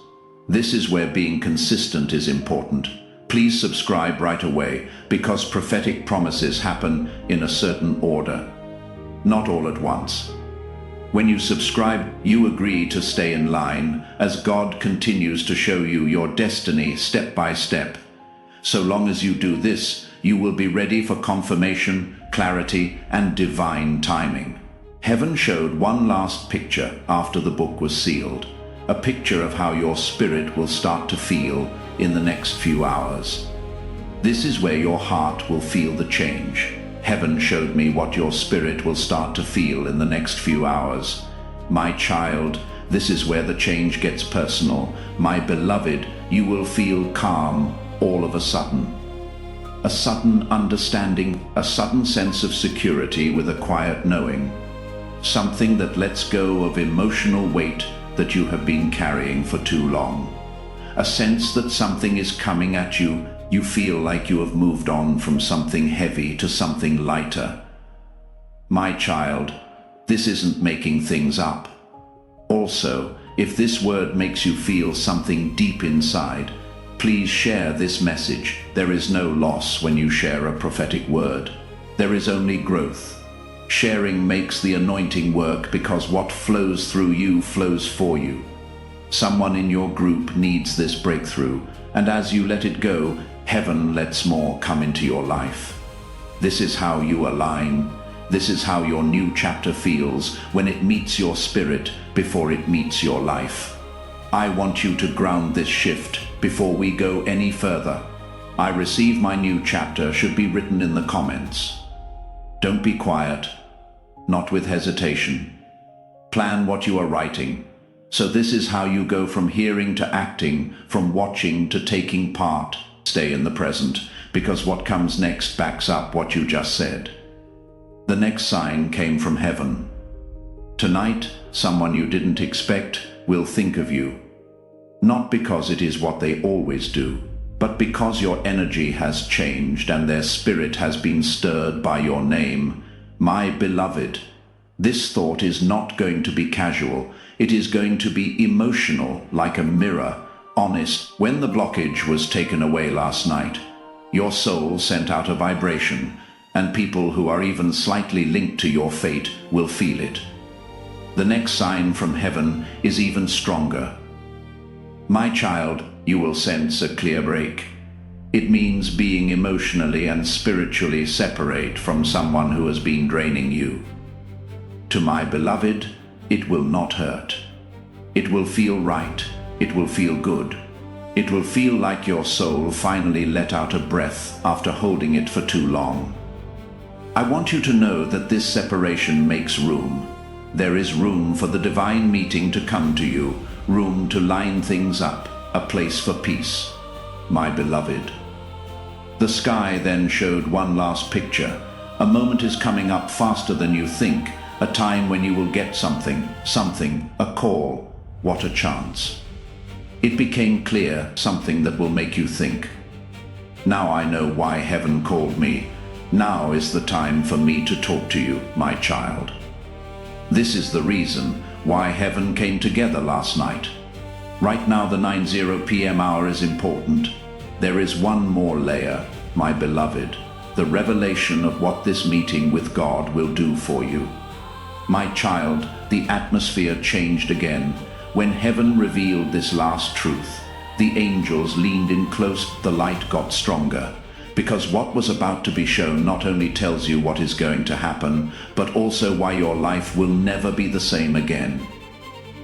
Speaker 1: This is where being consistent is important. Please subscribe right away, because prophetic promises happen in a certain order, not all at once. When you subscribe, you agree to stay in line as God continues to show you your destiny step by step. So long as you do this, you will be ready for confirmation, clarity, and divine timing. Heaven showed one last picture after the book was sealed, a picture of how your spirit will start to feel in the next few hours. This is where your heart will feel the change. Heaven showed me what your spirit will start to feel in the next few hours. My child, this is where the change gets personal. My beloved, you will feel calm all of a sudden. A sudden understanding, a sudden sense of security with a quiet knowing. Something that lets go of emotional weight that you have been carrying for too long. A sense that something is coming at you. You feel like you have moved on from something heavy to something lighter. My child, this isn't making things up. Also, if this word makes you feel something deep inside, please share this message. There is no loss when you share a prophetic word. There is only growth. Sharing makes the anointing work because what flows through you flows for you. Someone in your group needs this breakthrough, and as you let it go, heaven lets more come into your life. This is how you align. This is how your new chapter feels when it meets your spirit before it meets your life. I want you to ground this shift before we go any further. I receive my new chapter should be written in the comments. Don't be quiet, not with hesitation. Plan what you are writing. So this is how you go from hearing to acting, from watching to taking part. Stay in the present, because what comes next backs up what you just said. The next sign came from heaven. Tonight, someone you didn't expect will think of you. Not because it is what they always do, but because your energy has changed and their spirit has been stirred by your name. My beloved, this thought is not going to be casual. It is going to be emotional, like a mirror, honest. When the blockage was taken away last night, your soul sent out a vibration, and people who are even slightly linked to your fate will feel it. The next sign from heaven is even stronger. My child, you will sense a clear break. It means being emotionally and spiritually separate from someone who has been draining you. To my beloved, it will not hurt. It will feel right. It will feel good. It will feel like your soul finally let out a breath after holding it for too long. I want you to know that this separation makes room. There is room for the divine meeting to come to you, room to line things up, a place for peace. My beloved. The sky then showed one last picture. A moment is coming up faster than you think, a time when you will get something, a call. What a chance. It became clear, something that will make you think. Now I know why heaven called me. Now is the time for me to talk to you, my child. This is the reason why heaven came together last night. Right now the 9:00 p.m. hour is important. There is one more layer, my beloved, the revelation of what this meeting with God will do for you. My child, the atmosphere changed again. When heaven revealed this last truth, the angels leaned in close, the light got stronger. Because what was about to be shown not only tells you what is going to happen, but also why your life will never be the same again.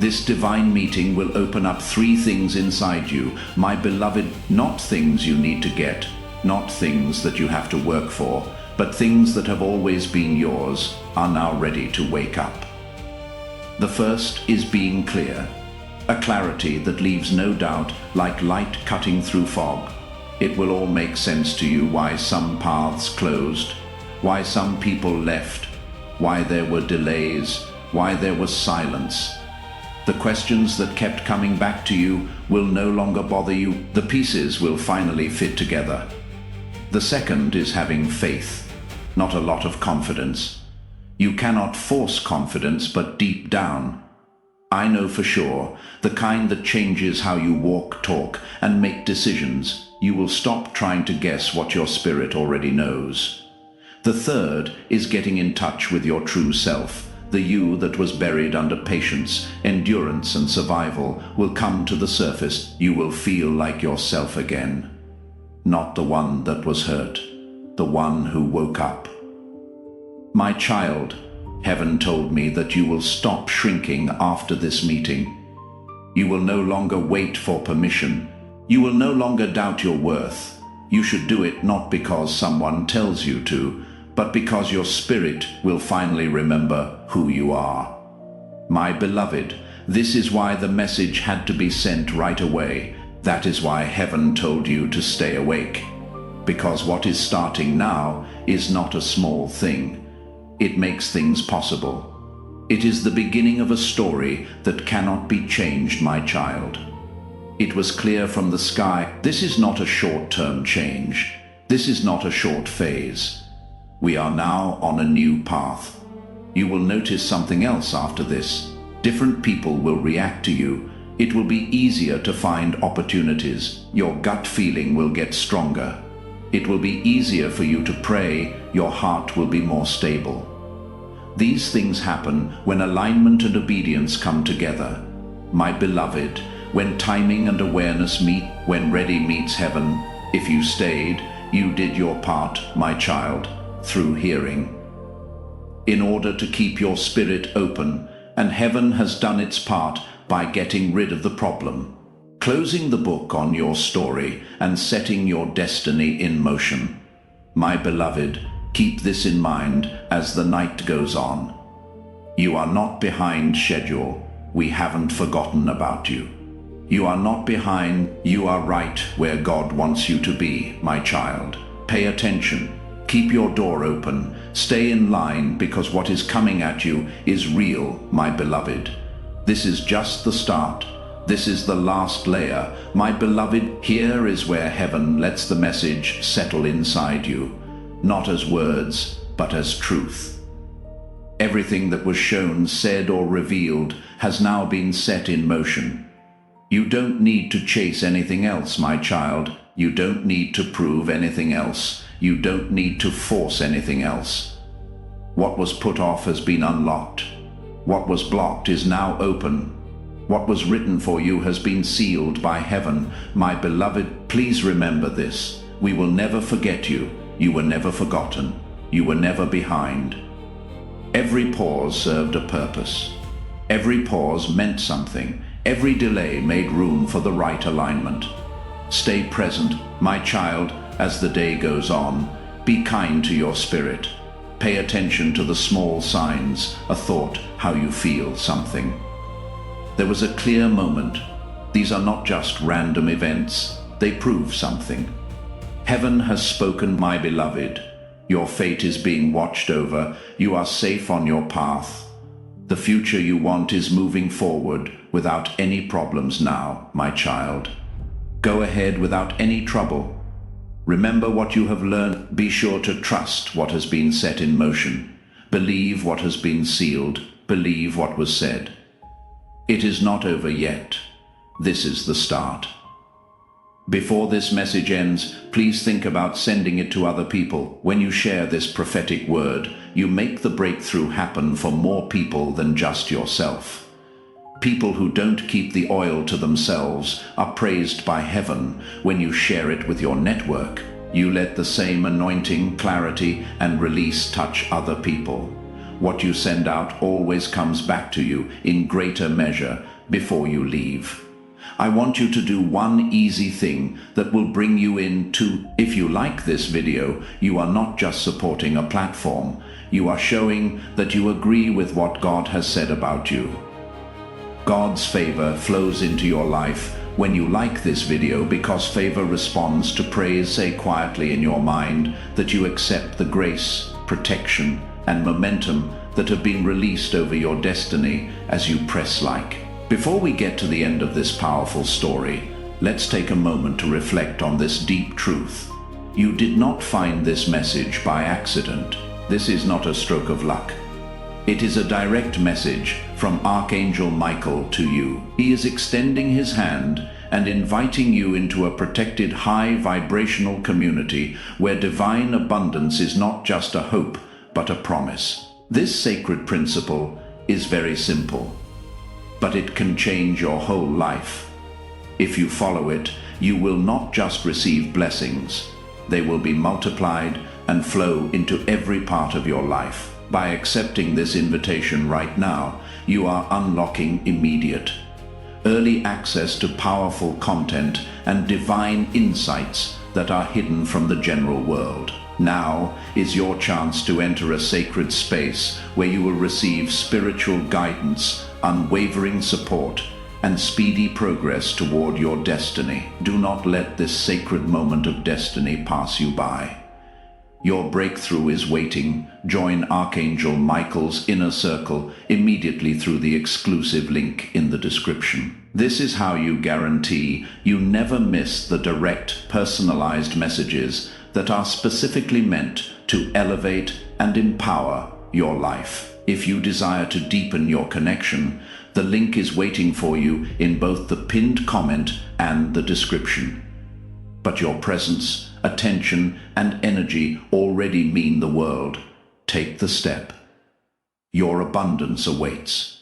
Speaker 1: This divine meeting will open up 3 things inside you, my beloved, not things you need to get, not things that you have to work for, but things that have always been yours, are now ready to wake up. The first is being clear, a clarity that leaves no doubt, like light cutting through fog. It will all make sense to you why some paths closed, why some people left, why there were delays, why there was silence. The questions that kept coming back to you will no longer bother you. The pieces will finally fit together. The second is having faith, not a lot of confidence. You cannot force confidence, but deep down, I know for sure, the kind that changes how you walk, talk, and make decisions. You will stop trying to guess what your spirit already knows. The third is getting in touch with your true self. The you that was buried under patience, endurance, and survival will come to the surface. You will feel like yourself again. Not the one that was hurt, the one who woke up. My child, heaven told me that you will stop shrinking after this meeting. You will no longer wait for permission. You will no longer doubt your worth. You should do it not because someone tells you to, but because your spirit will finally remember who you are. My beloved, this is why the message had to be sent right away. That is why heaven told you to stay awake. Because what is starting now is not a small thing. It makes things possible. It is the beginning of a story that cannot be changed, my child. It was clear from the sky, this is not a short-term change. This is not a short phase. We are now on a new path. You will notice something else after this. Different people will react to you. It will be easier to find opportunities. Your gut feeling will get stronger. It will be easier for you to pray. Your heart will be more stable. These things happen when alignment and obedience come together. My beloved, when timing and awareness meet, when ready meets heaven, if you stayed, you did your part, my child, through hearing. In order to keep your spirit open, and heaven has done its part by getting rid of the problem, closing the book on your story and setting your destiny in motion. My beloved, keep this in mind as the night goes on. You are not behind schedule. We haven't forgotten about you. You are not behind. You are right where God wants you to be, my child. Pay attention. Keep your door open. Stay in line, because what is coming at you is real, my beloved. This is just the start. This is the last layer. My beloved, here is where heaven lets the message settle inside you, not as words, but as truth. Everything that was shown, said, or revealed has now been set in motion. You don't need to chase anything else, my child. You don't need to prove anything else. You don't need to force anything else. What was put off has been unlocked. What was blocked is now open. What was written for you has been sealed by heaven. My beloved, please remember this. We will never forget you. You were never forgotten. You were never behind. Every pause served a purpose. Every pause meant something. Every delay made room for the right alignment. Stay present, my child, as the day goes on. Be kind to your spirit. Pay attention to the small signs, a thought, how you feel something. There was a clear moment. These are not just random events. They prove something. Heaven has spoken, my beloved. Your fate is being watched over. You are safe on your path. The future you want is moving forward without any problems now, my child. Go ahead without any trouble. Remember what you have learned. Be sure to trust what has been set in motion. Believe what has been sealed. Believe what was said. It is not over yet. This is the start. Before this message ends, please think about sending it to other people. When you share this prophetic word, you make the breakthrough happen for more people than just yourself. People who don't keep the oil to themselves are praised by heaven when you share it with your network. You let the same anointing, clarity, and release touch other people. What you send out always comes back to you in greater measure before you leave. I want you to do one easy thing that will bring you into. If you like this video, you are not just supporting a platform. You are showing that you agree with what God has said about you. God's favor flows into your life when you like this video, because favor responds to praise. Say quietly in your mind that you accept the grace, protection, and momentum that have been released over your destiny as you press like. Before we get to the end of this powerful story, let's take a moment to reflect on this deep truth. You did not find this message by accident. This is not a stroke of luck. It is a direct message from Archangel Michael to you. He is extending his hand and inviting you into a protected, high vibrational community where divine abundance is not just a hope, but a promise. This sacred principle is very simple, but it can change your whole life. If you follow it, you will not just receive blessings. They will be multiplied and flow into every part of your life. By accepting this invitation right now, you are unlocking immediate, early access to powerful content and divine insights that are hidden from the general world. Now is your chance to enter a sacred space where you will receive spiritual guidance, unwavering support, and speedy progress toward your destiny. Do not let this sacred moment of destiny pass you by. Your breakthrough is waiting. Join Archangel Michael's inner circle immediately through the exclusive link in the description. This is how you guarantee you never miss the direct, personalized messages that are specifically meant to elevate and empower your life. If you desire to deepen your connection, the link is waiting for you in both the pinned comment and the description. But your presence, attention, and energy already mean the world. Take the step. Your abundance awaits.